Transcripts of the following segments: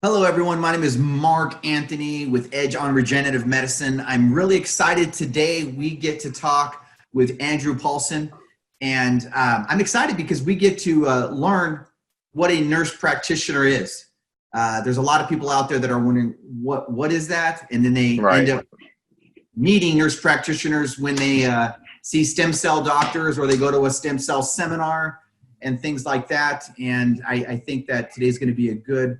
Hello, everyone. My name is Mark Anthony with Edge on Regenerative Medicine. I'm really excited today. We get to talk with Andrew Paulson, and I'm excited because we get to learn what a nurse practitioner is. There's a lot of people out there that are wondering what is that, and then they end up meeting nurse practitioners when they see stem cell doctors or they go to a stem cell seminar and things like that. And I think that today's going to be a good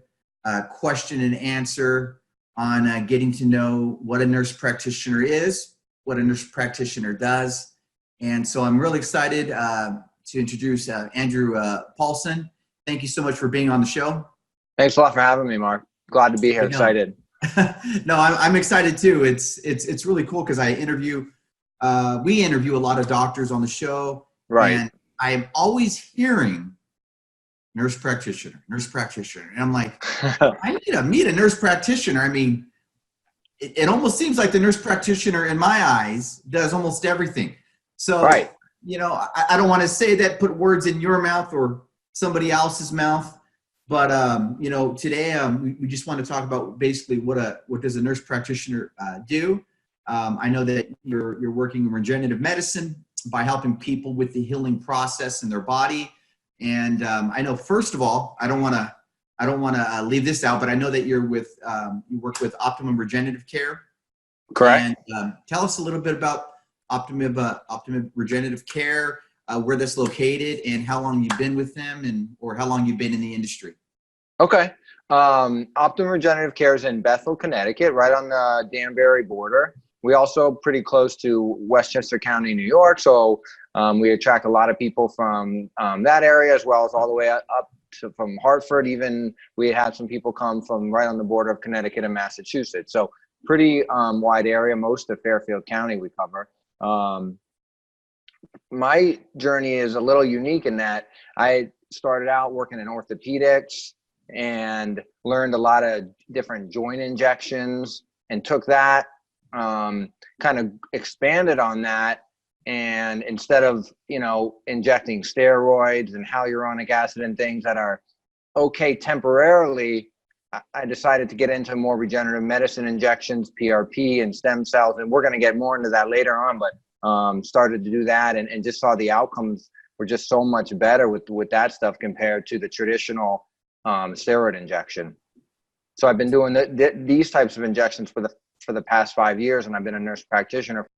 question and answer on getting to know what a nurse practitioner is, what a nurse practitioner does. And so I'm really excited to introduce Andrew Paulson. Thank you so much for being on the show. Thanks a lot for having me, Mark. Glad to be here. Excited. No, I'm excited too. It's really cool because we interview a lot of doctors on the show. Right. And I'm always hearing nurse practitioner. And I'm like, I need to meet a nurse practitioner. I mean, it almost seems like the nurse practitioner in my eyes does almost everything. So, right. I don't want to say that, put words in your mouth or somebody else's mouth. But, today we just want to talk about basically what does a nurse practitioner do. I know that you're working in regenerative medicine by helping people with the healing process in their body. And I know, first of all, I don't want to leave this out, but I know that you work with Optimum Regenerative Care. Correct. And tell us a little bit about Optimum Regenerative Care, where that's located, and how long you've been with them, or how long you've been in the industry. Okay. Optimum Regenerative Care is in Bethel, Connecticut, right on the Danbury border. We also pretty close to Westchester County, New York. So we attract a lot of people from that area, as well as all the way up to from Hartford. Even we had some people come from right on the border of Connecticut and Massachusetts. So pretty wide area. Most of Fairfield County we cover. My journey is a little unique in that I started out working in orthopedics and learned a lot of different joint injections, and took that, kind of expanded on that. And instead of, injecting steroids and hyaluronic acid and things that are okay temporarily, I decided to get into more regenerative medicine injections, PRP and stem cells. And we're going to get more into that later on, but started to do that and just saw the outcomes were just so much better with that stuff compared to the traditional steroid injection. So I've been doing these types of injections for the past 5 years, and I've been a nurse practitioner